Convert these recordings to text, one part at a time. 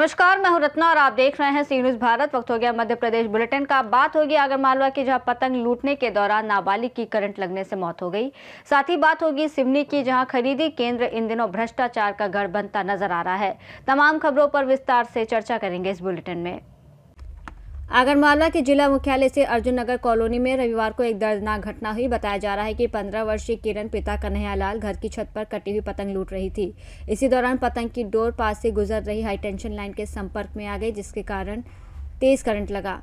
नमस्कार, मैं हूं रत्ना और आप देख रहे हैं सी न्यूज़ भारत। वक्त हो गया मध्य प्रदेश बुलेटिन का। बात होगी आगरमालवा की, जहां पतंग लूटने के दौरान नाबालिग की करंट लगने से मौत हो गई। साथ ही बात होगी सिवनी की, जहां खरीदी केंद्र इन दिनों भ्रष्टाचार का गढ़ बनता नजर आ रहा है। तमाम खबरों पर विस्तार से चर्चा करेंगे इस बुलेटिन में। आगरमालवा के जिला मुख्यालय से अर्जुन नगर कॉलोनी में रविवार को एक दर्दनाक घटना हुई। बताया जा रहा है कि 15 वर्षीय किरण पिता कन्हैयालाल घर की छत पर कटी हुई पतंग लूट रही थी। इसी दौरान पतंग की डोर पास से गुजर रही हाई टेंशन लाइन के संपर्क में आ गई, जिसके कारण तेज करंट लगा।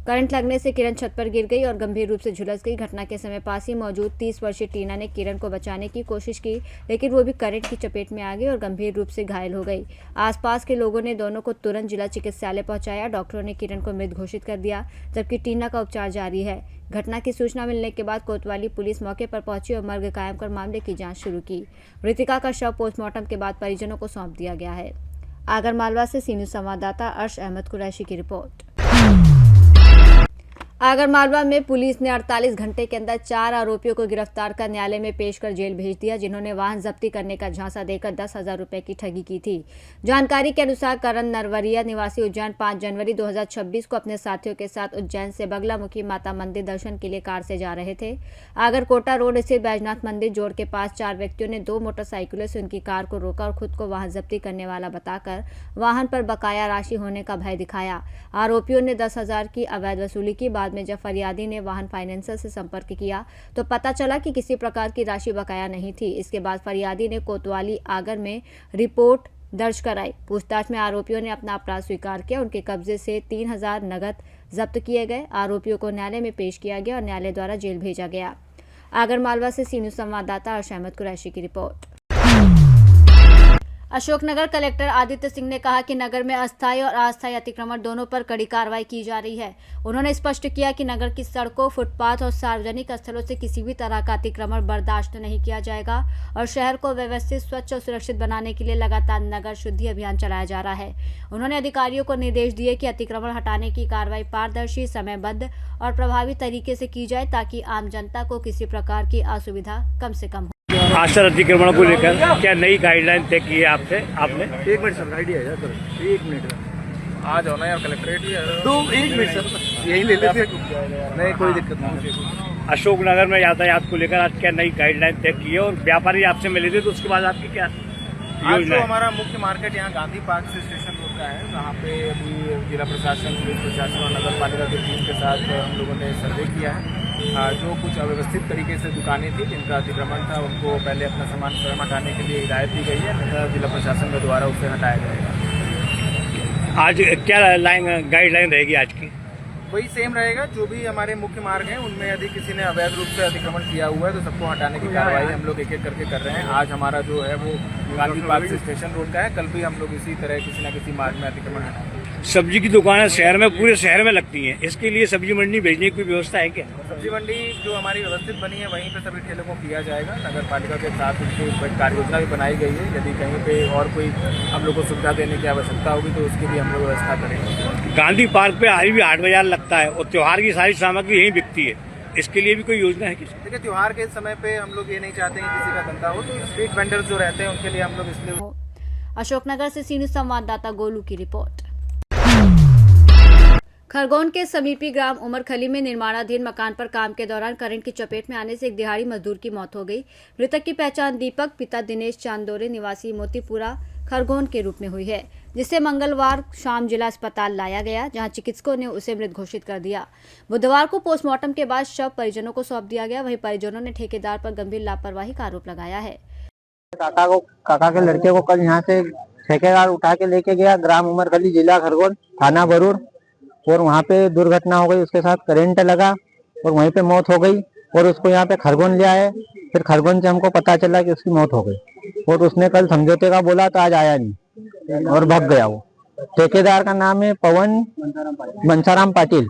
करंट लगने से किरण छत पर गिर गई और गंभीर रूप से झुलस गई। घटना के समय पास ही मौजूद 30 वर्षीय टीना ने किरण को बचाने की कोशिश की, लेकिन वो भी करंट की चपेट में आ गई और गंभीर रूप से घायल हो गई। आसपास के लोगों ने दोनों को तुरंत जिला चिकित्सालय पहुंचाया। डॉक्टरों ने किरण को मृत घोषित कर दिया, जबकि टीना का उपचार जारी है। घटना की सूचना मिलने के बाद कोतवाली पुलिस मौके पर पहुंची और मर्ग कायम कर मामले की जाँच शुरू की। मृतका का शव पोस्टमार्टम के बाद परिजनों को सौंप दिया गया है। आगरमालवा से सी न्यूज़ संवाददाता अर्श अहमद कुरैशी की रिपोर्ट। आगरमालवा में पुलिस ने 48 घंटे के अंदर 4 आरोपियों को गिरफ्तार कर न्यायालय में पेश कर जेल भेज दिया, जिन्होंने वाहन जब्ती करने का झांसा देकर 10,000 रुपए की ठगी की थी। जानकारी के अनुसार करण नरवरिया निवासी उज्जैन 5 जनवरी 2026 को अपने साथियों के साथ उज्जैन से बगलामुखी माता मंदिर दर्शन के लिए कार से जा रहे थे। आगरकोटा रोड स्थित बैजनाथ मंदिर जोड़ के पास 4 व्यक्तियों ने 2 मोटरसाइकिलों से उनकी कार को रोका और खुद को वाहन जब्ती करने वाला बताकर वाहन पर बकाया राशि होने का भय दिखाया। आरोपियों ने 10,000 की अवैध वसूली की। बाद में जब फरियादी ने वाहन फाइनेंसर से संपर्क किया तो पता चला कि किसी प्रकार की राशि बकाया नहीं थी। इसके बाद फरियादी ने कोतवाली आगर में रिपोर्ट दर्ज कराई। पूछताछ में आरोपियों ने अपना अपराध स्वीकार किया। उनके कब्जे से 3,000 नगद जब्त किए गए। आरोपियों को न्यायालय में पेश किया गया और न्यायालय द्वारा जेल भेजा गया। आगरमालवा से सी न्यूज़ संवाददाता अर्श अहमद कुरैशी की रिपोर्ट। अशोकनगर कलेक्टर आदित्य सिंह ने कहा कि नगर में अस्थायी और अस्थायी अतिक्रमण दोनों पर कड़ी कार्रवाई की जा रही है। उन्होंने स्पष्ट किया कि नगर की सड़कों, फुटपाथ और सार्वजनिक स्थलों से किसी भी तरह का अतिक्रमण बर्दाश्त नहीं किया जाएगा और शहर को व्यवस्थित, स्वच्छ और सुरक्षित बनाने के लिए लगातार नगर शुद्धि अभियान चलाया जा रहा है। उन्होंने अधिकारियों को निर्देश दिए कि अतिक्रमण हटाने की कार्रवाई पारदर्शी, समयबद्ध और प्रभावी तरीके से की जाए, ताकि आम जनता को किसी प्रकार की असुविधा कम से कम हो। आश्रय अतिक्रमण को लेकर क्या नई गाइडलाइन तय की है आपने? एक मिनट सर, आइडिया है सर, 1 मिनट आ जाओ ना यार, कलेक्ट्रेट ही है तो 1 मिनट सर, यही ले लेते। नहीं, कोई दिक्कत नहीं। अशोकनगर में यातायात को लेकर आज क्या नई गाइडलाइन तय की है और व्यापारी आपसे मिले थे तो उसके बाद आपकी क्या योजना है? तो हमारा मुख्य मार्केट यहाँ गांधी पार्क से स्टेशन रोड का है, जहाँ पे अभी जिला प्रशासन, पुलिस प्रशासन और नगर पालिका की टीम के साथ हम लोगों ने सर्वे किया है। जो कुछ अव्यवस्थित तरीके से दुकानें थी जिनका अतिक्रमण था, उनको पहले अपना सामान स्वयं हटाने के लिए हिदायत दी गई है। जिला प्रशासन के द्वारा उसे हटाया जाएगा। आज क्या गाइडलाइन रहेगी आज की? वही सेम रहेगा। जो भी हमारे मुख्य मार्ग हैं उनमें यदि किसी ने अवैध रूप से अतिक्रमण किया हुआ है तो सबको हटाने की कार्रवाई हम लोग एक एक करके कर रहे हैं। आज हमारा जो है वो गांधी पार्क से स्टेशन रोड का है। कल भी हम लोग इसी तरह किसी न किसी मार्ग में अतिक्रमण हटाएंगे। सब्जी की दुकानें शहर में, पूरे शहर में लगती हैं, इसके लिए सब्जी मंडी भेजने की कोई व्यवस्था है क्या? सब्जी मंडी जो हमारी व्यवस्थित बनी है वहीं पे सभी ठेलों को किया जाएगा। नगर पालिका के साथ उनकी कार्य योजना भी बनाई गई है। यदि कहीं पे और कोई हम लोग को सुविधा देने की आवश्यकता होगी तो उसकी भी हम लोग व्यवस्था करेंगे। गांधी पार्क पे आज भी 8 बाजार लगता है और त्योहार की सारी सामग्री यहीं बिकती है, इसके लिए भी कोई योजना है? देखिए, त्योहार के समय पे हम लोग ये नहीं चाहते हैं किसी का धंधा हो, तो स्ट्रीट वेंडर्स जो रहते हैं उनके लिए हम लोग इसलिए। अशोकनगर से सी न्यूज़ संवाददाता गोलू की रिपोर्ट। खरगोन के समीपी ग्राम उमरखली में निर्माणाधीन मकान पर काम के दौरान करंट की चपेट में आने से एक दिहाड़ी मजदूर की मौत हो गई। मृतक की पहचान दीपक, पिता दिनेश चांदोरे, निवासी मोतीपुरा, खरगोन के रूप में हुई है, जिसे मंगलवार शाम जिला अस्पताल लाया गया, जहां चिकित्सकों ने उसे मृत घोषित कर दिया। बुधवार को पोस्टमार्टम के बाद शव परिजनों को सौंप दिया गया। वहीं परिजनों ने ठेकेदार पर गंभीर लापरवाही का आरोप लगाया है। काका के लड़के को कल यहाँ से ठेकेदार उठा के लेके गया ग्राम उमरखली, जिला खरगोन, थाना बरूर, और वहाँ पे दुर्घटना हो गई। उसके साथ करंट लगा और वहीं पे मौत हो गई और उसको यहाँ पे खरगोन ले आए। फिर खरगोन से हमको पता चला कि उसकी मौत हो गई और उसने कल समझौते का बोला तो आज आया नहीं और भाग गया। वो ठेकेदार का नाम है पवन मनसाराम पाटिल,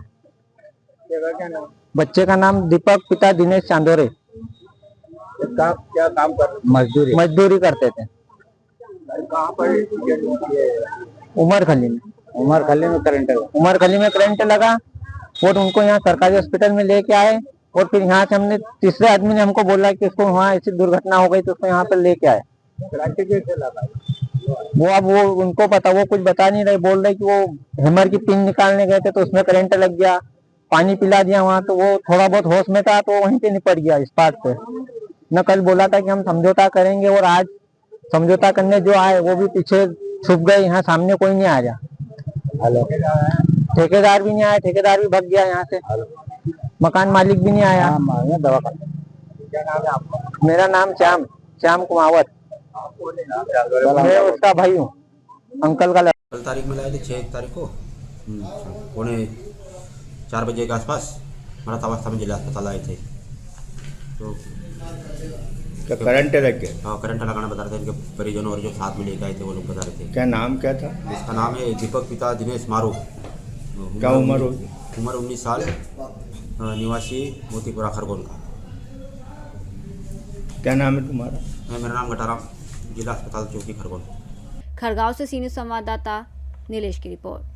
बच्चे का नाम दीपक, पिता दिनेश चांदोरे। क्या काम कर? मजदूरी करते थे। कहाँ पर? उमरखली में। उमरखली में करंट लगा और उनको यहाँ सरकारी हॉस्पिटल में लेके आए और फिर यहाँ से हमने तीसरे आदमी ने हमको बोला कि उसको वहाँ ऐसी दुर्घटना हो गई तो उसको यहाँ पर लेके आए। वो अब वो उनको पता, वो कुछ बता नहीं रहे, बोल रहे कि वो हैमर की पिन निकालने गए थे तो उसमें करंट लग गया, पानी पिला दिया वहां, तो वो थोड़ा बहुत होश में था तो वहीं पे निपट गया स्पॉट पे। न कल बोला था कि हम समझौता करेंगे और आज समझौता करने जो आए वो भी पीछे छुप गए, यहाँ सामने कोई नहीं आ रहा। ठेकेदार भी नहीं आया, ठेकेदार भी भाग गया यहाँ से, मकान मालिक भी नहीं आया। मेरा नाम श्याम कुमावत, मैं उसका भाई हूँ, अंकल का। कल तारीख में लाए थे 6 तारीख को 3:45 बजे के आसपास मराठावस्था में जिला अस्पताल आए थे तो करंट लग गया। हाँ, करंट लगाना बता रहे थे। इनके परिजनों और जो साथ में लेकर आए थे वो लोग बता रहे थे। क्या नाम क्या था? इसका नाम है दीपक पिता दिनेश मारू। क्या उम्र होगी? उम्र 19 साल, निवासी मोतीपुरा खरगोन का। क्या नाम है तुम्हारा? मेरा नाम गटाराम, जिला अस्पताल चौकी खरगोन। खरगांव से सीनियर संवाददाता नीलेश की रिपोर्ट।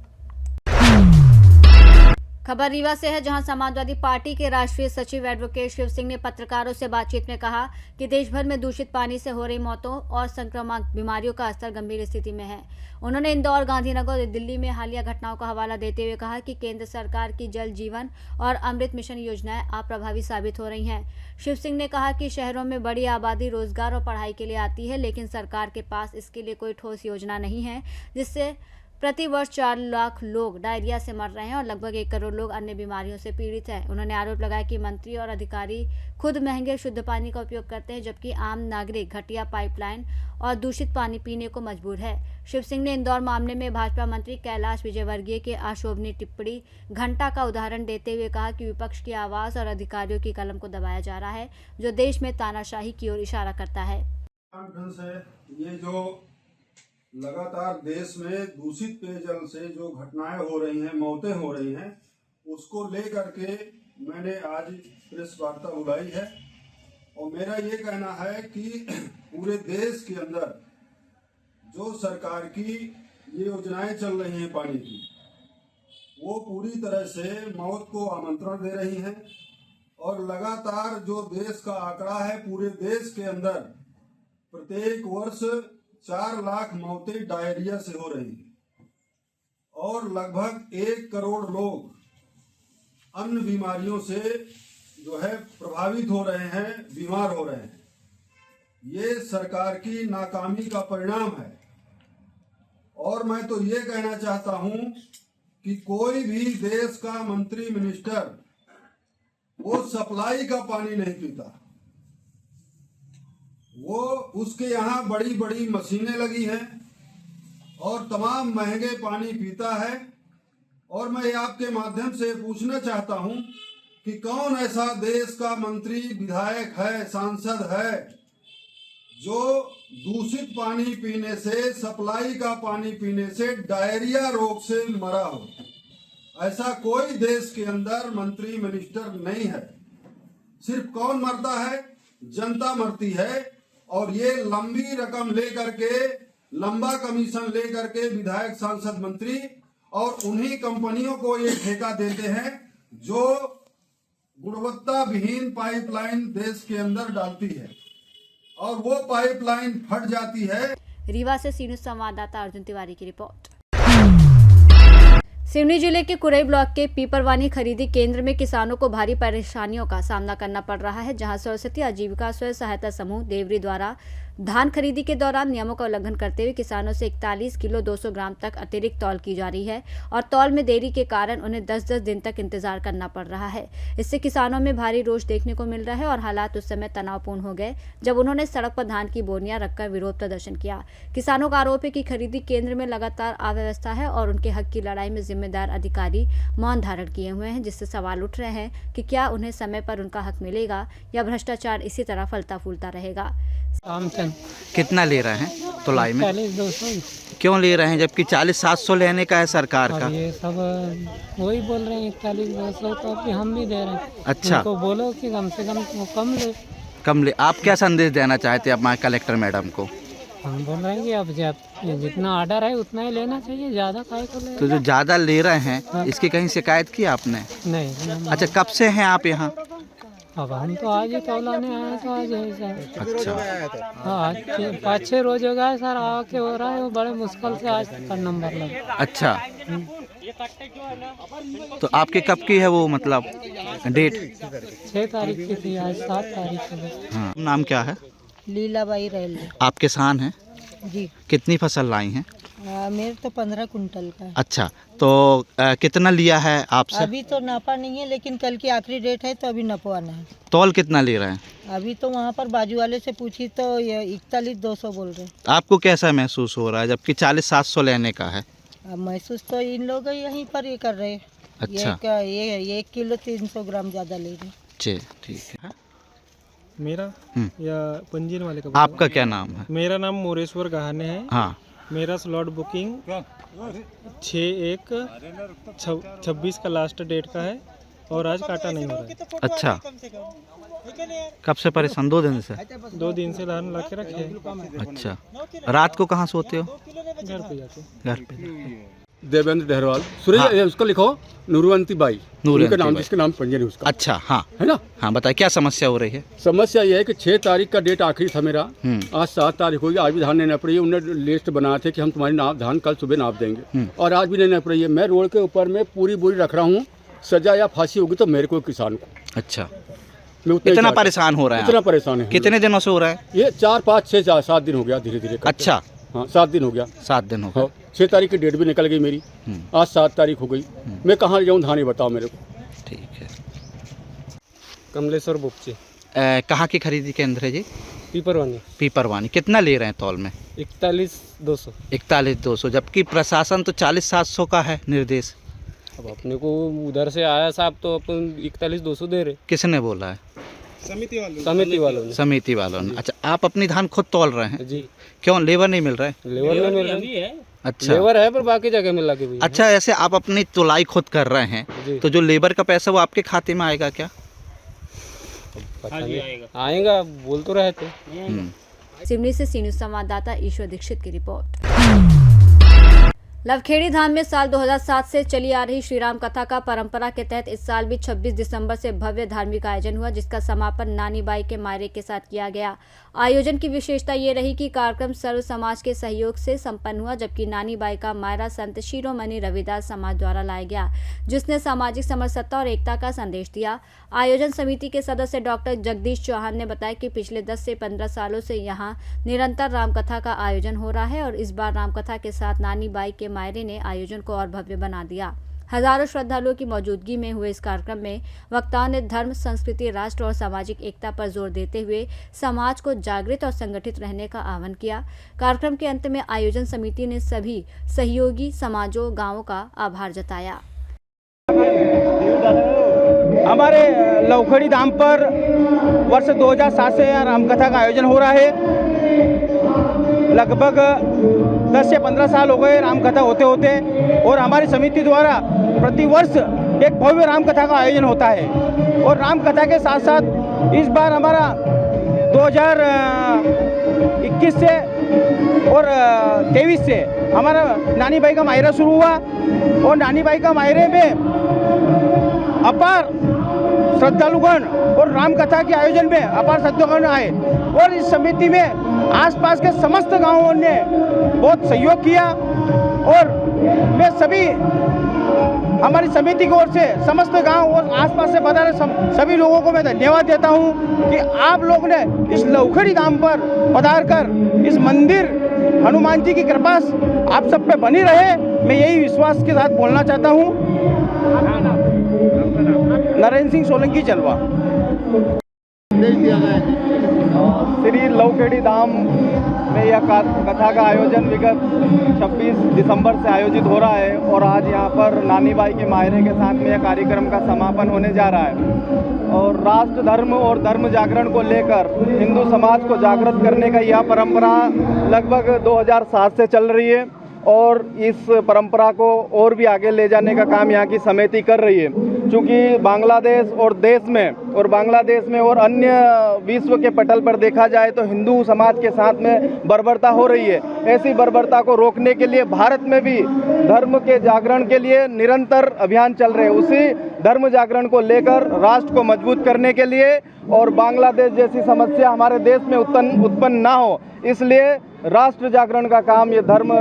खबर रीवा से है, जहां समाजवादी पार्टी के राष्ट्रीय सचिव एडवोकेट शिव सिंह ने पत्रकारों से बातचीत में कहा कि देश भर में दूषित पानी से हो रही मौतों और संक्रामक बीमारियों का स्तर गंभीर स्थिति में है। उन्होंने इंदौर, गांधीनगर और दिल्ली में हालिया घटनाओं का हवाला देते हुए कहा कि केंद्र सरकार की जल जीवन और अमृत मिशन योजनाएं अप्रभावी साबित हो रही हैं। शिव सिंह ने कहा कि शहरों में बड़ी आबादी रोजगार और पढ़ाई के लिए आती है, लेकिन सरकार के पास इसके लिए कोई ठोस योजना नहीं है, जिससे प्रति वर्ष 4 लाख लोग डायरिया से मर रहे हैं और लगभग 1 करोड़ लोग अन्य बीमारियों से पीड़ित हैं। उन्होंने आरोप लगाया कि मंत्री और अधिकारी खुद महंगे शुद्ध पानी का उपयोग करते हैं, जबकि आम नागरिक घटिया पाइपलाइन और दूषित पानी पीने को मजबूर है। शिव सिंह ने इंदौर मामले में भाजपा मंत्री कैलाश विजयवर्गीय के अशोभनीय टिप्पणी घंटा का उदाहरण देते हुए कहा कि विपक्ष की आवाज और अधिकारियों की कलम को दबाया जा रहा है, जो देश में तानाशाही की ओर इशारा करता है। ये जो लगातार देश में दूषित पेयजल से जो घटनाएं हो रही हैं, मौतें हो रही हैं, उसको लेकर के मैंने आज प्रेस वार्ता बुलाई है। और मेरा ये कहना है कि पूरे देश के अंदर जो सरकार की ये योजनाएं चल रही हैं पानी की, वो पूरी तरह से मौत को आमंत्रण दे रही हैं। और लगातार जो देश का आंकड़ा है, पूरे देश के अंदर प्रत्येक वर्ष 4 लाख मौतें डायरिया से हो रही हैं और लगभग 1 करोड़ लोग अन्य बीमारियों से जो है प्रभावित हो रहे हैं, बीमार हो रहे हैं। ये सरकार की नाकामी का परिणाम है। और मैं तो ये कहना चाहता हूं कि कोई भी देश का मंत्री, मिनिस्टर वो सप्लाई का पानी नहीं पीता। वो उसके यहाँ बड़ी बड़ी मशीनें लगी हैं और तमाम महंगे पानी पीता है। और मैं आपके माध्यम से पूछना चाहता हूं कि कौन ऐसा देश का मंत्री, विधायक है, सांसद है जो दूषित पानी पीने से, सप्लाई का पानी पीने से डायरिया रोग से मरा हो। ऐसा कोई देश के अंदर मंत्री, मिनिस्टर नहीं है। सिर्फ कौन मरता है? जनता मरती है। और ये लंबी रकम लेकर के, लंबा कमीशन लेकर के विधायक, सांसद, मंत्री और उन्हीं कंपनियों को ये ठेका देते हैं जो गुणवत्ता विहीन पाइपलाइन देश के अंदर डालती है और वो पाइपलाइन फट जाती है। रीवा से सीनियर संवाददाता अर्जुन तिवारी की रिपोर्ट। सिवनी जिले के कुरई ब्लॉक के पीपरवानी खरीदी केंद्र में किसानों को भारी परेशानियों का सामना करना पड़ रहा है, जहां सरस्वती आजीविका स्वयं सहायता समूह देवरी द्वारा धान खरीदी के दौरान नियमों का उल्लंघन करते हुए किसानों से 41 किलो 200 ग्राम तक अतिरिक्त तौल की जा रही है और तौल में देरी के कारण उन्हें 10-10 दिन तक इंतजार करना पड़ रहा है। इससे किसानों में भारी रोष देखने को मिल रहा है और हालात उस समय तनावपूर्ण हो गए जब उन्होंने सड़क पर धान की बोरियां रखकर विरोध प्रदर्शन किया। किसानों का आरोप है कि खरीदी केंद्र में लगातार अव्यवस्था है और उनके हक की लड़ाई में जिम्मेदार अधिकारी मौन धारण किए हुए हैं, जिससे सवाल उठ रहे हैं कि क्या उन्हें समय पर उनका हक मिलेगा या भ्रष्टाचार इसी तरह फलता फूलता रहेगा। कितना ले रहे हैं तोलाई में? 40-200। क्यों ले रहे हैं जबकि 40-700 लेने का है सरकार का? ये सब वही बोल रहे हैं 41-200 तो अभी हम भी दे रहे हैं। अच्छा, तो बोलो कि कम से कम वो कम ले। आप क्या संदेश देना चाहते हैं अपना कलेक्टर मैडम को? हम बोल रहे हैं कि अब जितना ऑर्डर है उतना ही लेना चाहिए, ज़्यादा काहे को ले। तो जो ज़्यादा ले रहे हैं इसकी कहीं शिकायत की आपने? नहीं। अच्छा, कब से हैं आप यहाँ? अब हम तो आज ही तौलाने आए तो आज है सर। अच्छा। हाँ, आज 5-6 रोज हो गए सर, आके हो रहा है वो बड़े मुश्किल से आज तक नंबर लगा। अच्छा, तो आपके कब की है वो मतलब डेट? 6 तारीख की थी, आज 7 तारीख हो गई। हाँ, नाम क्या है? लीलाबाई रेलवे आप किसान हैं? जी। कितनी फसल लाई हैं? मेरे तो 15 कुंटल का है। अच्छा, तो कितना लिया है आपसे? अभी तो नापा नहीं है, लेकिन कल की आखिरी डेट है तो अभी नपवाना है। तौल कितना ले रहे हैं? अभी तो वहाँ पर बाजू वाले से पूछी तो ये 41,200 बोल रहे हैं। आपको कैसा महसूस हो रहा है जबकि 40-700 लेने का है? अब महसूस तो इन लोग यहीं पर ये कर रहे हैं। अच्छा। ये 1 किलो 300 ग्राम ज़्यादा ले रहे हैं। जी, ठीक है। मेरा या पंजीर वाले का? आपका क्या नाम है? मेरा नाम मोरेश्वर गहाने है। हाँ। मेरा स्लॉट बुकिंग 6/1/26 का लास्ट डेट का है और आज काटा नहीं हो रहा है। अच्छा, कब से परेशान? 2 दिन से? 2 दिन से धान ला के रखे हैं। अच्छा, रात को कहाँ सोते हो? घर पे जाके। घर पे। देवेंद्र डहरवाल, सुरेश उसका लिखो नूरवंती बाई, नूरवंती नाम बाई। जिसके नाम पंजीर है उसका। अच्छा, हाँ है ना? हाँ, बताइए क्या समस्या हो रही है? समस्या ये है कि 6 तारीख का डेट आखिरी था मेरा, आज 7 तारीख होगी, आज भी धान नहीं नाप रही है। उन्होंने लिस्ट बनाए थे कि हम तुम्हारी धान कल सुबह नाप देंगे और आज भी नहीं नाप रही है। मैं रोड के ऊपर में पूरी बोरी रख रहा हूँ, सजा या फांसी होगी तो मेरे को किसान को। अच्छा, मैं इतना परेशान हो रहा है? इतना परेशान है। कितने दिनों से हो रहा है ये 4, 5, 6, 7 दिन हो गया धीरे धीरे। अच्छा, हाँ 7 दिन हो गया। 7 दिन हो गए। 6 तारीख की डेट भी निकल गई मेरी, आज 7 तारीख हो गई। मैं कहाँ जाऊँ धान, ये बताओ मेरे को। ठीक है। कमलेश्वर बुपची, कहाँ की खरीदी केंद्र है जी? पीपरवानी। पीपरवानी। कितना ले रहे हैं तौल में? 41,200। 41,200, जबकि प्रशासन तो 40-700 का है निर्देश। अब अपने को उधर से आया साहब तो अपन 41,200 दे रहे। किसने बोला है? समिति वालों ने। अच्छा, आप अपनी धान खुद तौल रहे हैं? जी। क्यों, लेबर नहीं मिल रहा है? लेबर नहीं मिल रहा है। अच्छा, लेबर है पर बाकी जगह मिला के भी। अच्छा, ऐसे आप अपनी तुलाई खुद कर रहे हैं तो जो लेबर का पैसा वो आपके खाते में आएगा क्या? पता नहीं आएगा, बोल तो रहे थे। सिवनी से सी न्यूज़ संवाददाता ईश्वर दीक्षित की रिपोर्ट। लवखेड़ी धाम में साल 2007 से चली आ रही श्रीराम कथा का परंपरा के तहत इस साल भी 26 दिसंबर से भव्य धार्मिक आयोजन हुआ, जिसका समापन नानी बाई के मायरे के साथ किया गया। आयोजन की विशेषता ये रही कि कार्यक्रम सर्व समाज के सहयोग से संपन्न हुआ, जबकि नानी बाई का मायरा संत शिरोमणि रविदास समाज द्वारा लाया गया, जिसने सामाजिक समरसता और एकता का संदेश दिया। आयोजन समिति के सदस्य डॉक्टर जगदीश चौहान ने बताया कि पिछले 10 से 15 सालों से यहाँ निरंतर रामकथा का आयोजन हो रहा है और इस बार रामकथा के साथ नानी बाई के मायरे ने आयोजन को और भव्य बना दिया। हजारों श्रद्धालुओं की मौजूदगी में हुए इस कार्यक्रम में वक्ताओं ने धर्म, संस्कृति, राष्ट्र और सामाजिक एकता पर जोर देते हुए समाज को जागृत और संगठित रहने का आह्वान किया। कार्यक्रम के अंत में आयोजन समिति ने सभी सहयोगी समाजों, गांवों का आभार जताया। हमारे लवखेड़ी धाम पर वर्ष 2007 से रामकथा का आयोजन हो रहा है। लगभग 10 से 15 साल हो गए रामकथा होते होते और हमारी समिति द्वारा प्रतिवर्ष एक भव्य रामकथा का आयोजन होता है। और रामकथा के साथ साथ इस बार हमारा 2021 से और 23 से हमारा नानी बाई का मायरा शुरू हुआ और नानी बाई का मायरे में अपार श्रद्धालुगण और रामकथा के आयोजन में अपार श्रद्धालुगण आए और इस समिति में आसपास के समस्त गांवों ने बहुत सहयोग किया। और मैं सभी हमारी समिति की ओर से समस्त गांव और आसपास से पधारे सभी लोगों को मैं धन्यवाद देता हूं कि आप लोग ने इस लवखेड़ी धाम पर पधार कर इस मंदिर हनुमान जी की कृपा आप सब पे बनी रहे। मैं यही विश्वास के साथ बोलना चाहता हूं। नरेंद्र सिंह सोलंकी चलवा। श्री लवखेड़ी धाम में यह कथा का आयोजन विगत 26 दिसंबर से आयोजित हो रहा है और आज यहाँ पर नानी बाई के मायरे के साथ में यह कार्यक्रम का समापन होने जा रहा है। और राष्ट्र धर्म और धर्म जागरण को लेकर हिंदू समाज को जागृत करने का यह परंपरा लगभग 2007 से चल रही है और इस परंपरा को और भी आगे ले जाने का काम यहाँ की समिति कर रही है। क्योंकि बांग्लादेश और बांग्लादेश में और अन्य विश्व के पटल पर देखा जाए तो हिंदू समाज के साथ में बर्बरता हो रही है। ऐसी बर्बरता को रोकने के लिए भारत में भी धर्म के जागरण के लिए निरंतर अभियान चल रहे हैं। उसी धर्म जागरण को लेकर राष्ट्र को मजबूत करने के लिए और बांग्लादेश जैसी समस्या हमारे देश में उत्पन्न ना हो, इसलिए राष्ट्र जागरण का काम ये धर्म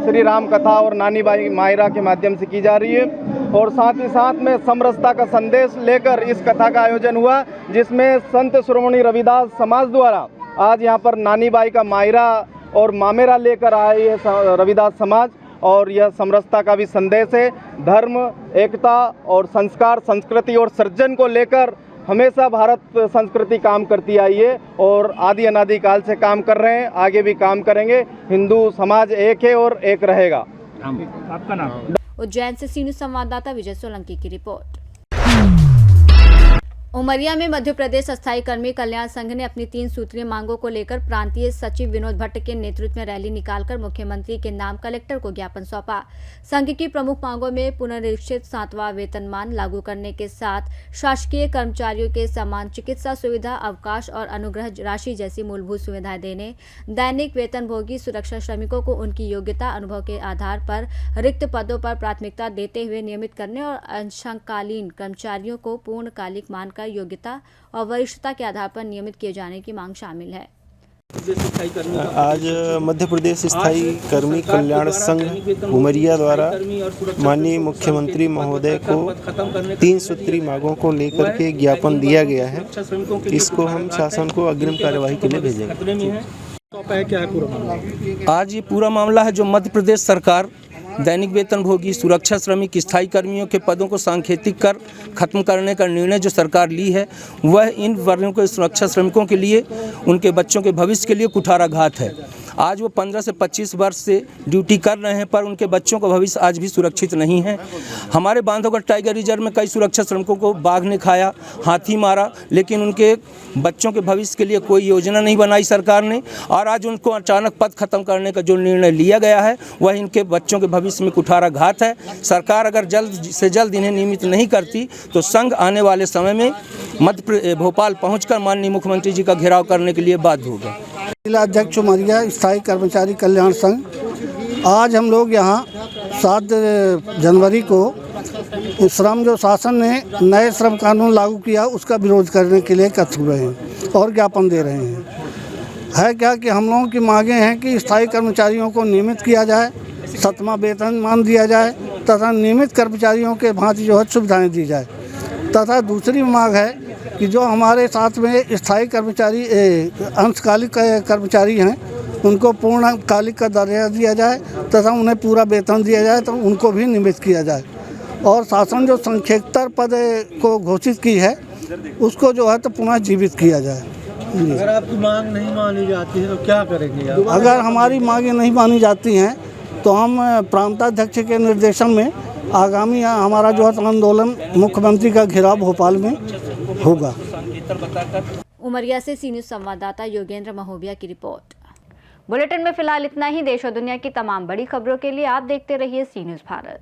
श्री राम कथा और नानी बाई मायरा के माध्यम से की जा रही है। और साथ ही साथ में समरसता का संदेश लेकर इस कथा का आयोजन हुआ, जिसमें संत शिरोमणि रविदास समाज द्वारा आज यहाँ पर नानी बाई का मायरा और मामेरा लेकर आए है रविदास समाज। और यह समरसता का भी संदेश है। धर्म, एकता और संस्कार, संस्कृति और सृजन को लेकर हमेशा भारत संस्कृति काम करती आई है और आदि अनादि काल से काम कर रहे हैं, आगे भी काम करेंगे। हिंदू समाज एक है और एक रहेगा। आपका नाम? उज्जैन से सी न्यूज़ संवाददाता विजय सोलंकी की रिपोर्ट। उमरिया में मध्य प्रदेश अस्थायी कर्मी कल्याण संघ ने अपनी 3 सूत्रीय मांगों को लेकर प्रांतीय सचिव विनोद भट्ट के नेतृत्व में रैली निकालकर मुख्यमंत्री के नाम कलेक्टर को ज्ञापन सौंपा। संघ की प्रमुख मांगों में पुनरीक्षित 7वां वेतनमान लागू करने के साथ शासकीय कर्मचारियों के समान चिकित्सा सुविधा, अवकाश और अनुग्रह राशि जैसी मूलभूत सुविधाएं देने, दैनिक वेतनभोगी सुरक्षा श्रमिकों को उनकी योग्यता अनुभव के आधार पर रिक्त पदों पर प्राथमिकता देते हुए नियमित करने और अंशकालीन कर्मचारियों को पूर्णकालिक मानकर योग्यता और वरिष्ठता के आधार पर नियमित किए जाने की मांग शामिल है। आज मध्य प्रदेश स्थायी कर्मी कल्याण संघ उमरिया द्वारा माननीय मुख्यमंत्री महोदय को 3 सूत्री मांगों को लेकर के ज्ञापन दिया गया है। इसको हम शासन को अग्रिम कार्यवाही के लिए भेजेंगे। आज ये पूरा मामला है जो मध्य प्रदेश सरकार दैनिक वेतनभोगी सुरक्षा श्रमिक स्थायी कर्मियों के पदों को सांकेतिक कर खत्म करने का निर्णय जो सरकार ली है, वह इन वर्गों के सुरक्षा श्रमिकों के लिए, उनके बच्चों के भविष्य के लिए कुठाराघात है। आज वो 15 से 25 वर्ष से ड्यूटी कर रहे हैं, पर उनके बच्चों का भविष्य आज भी सुरक्षित नहीं है। हमारे बांधवगढ़ टाइगर रिजर्व में कई सुरक्षा श्रमिकों को बाघ ने खाया, हाथी मारा, लेकिन उनके बच्चों के भविष्य के लिए कोई योजना नहीं बनाई सरकार ने। और आज उनको अचानक पद खत्म करने का जो निर्णय लिया गया है, वह इनके बच्चों के भविष्य में कुठाराघात है। सरकार अगर जल्द से जल्द इन्हें नियमित नहीं करती तो संघ आने वाले समय में भोपाल पहुँचकर माननीय मुख्यमंत्री जी का घेराव करने के लिए बाध्य होगा। जिला अध्यक्ष उमरिया स्थायी कर्मचारी कल्याण संघ, आज हम लोग यहाँ 7 जनवरी को श्रम जो शासन ने नए श्रम कानून लागू किया उसका विरोध करने के लिए एकत्र हुए हैं और ज्ञापन दे रहे हैं। है क्या कि हम लोगों की मांगे हैं कि स्थायी कर्मचारियों को नियमित किया जाए, 7वां वेतनमान दिया जाए तथा नियमित कर्मचारियों के भांति जो है सुविधाएँ दी जाए। तथा दूसरी मांग है कि जो हमारे साथ में स्थायी कर्मचारी अंशकालिक कर्मचारी हैं, उनको पूर्णकालिक का दर्जा दिया जाए तथा उन्हें पूरा वेतन दिया जाए, तो उनको भी नियमित किया जाए। और शासन जो संक्षेपतर पद को घोषित की है उसको जो है तो पुनः जीवित किया जाए। अगर आपकी मांग नहीं मानी जाती है तो क्या करेंगे आप? अगर हमारी मांगें नहीं मानी जाती हैं तो हम प्रांताध्यक्ष के निर्देशन में आगामी हमारा जो है आंदोलन मुख्यमंत्री का घेराव भोपाल में होगा। उमरिया से सी न्यूज़ संवाददाता योगेंद्र महोबिया की रिपोर्ट। बुलेटिन में फिलहाल इतना ही। देश और दुनिया की तमाम बड़ी खबरों के लिए आप देखते रहिए सी न्यूज़ भारत।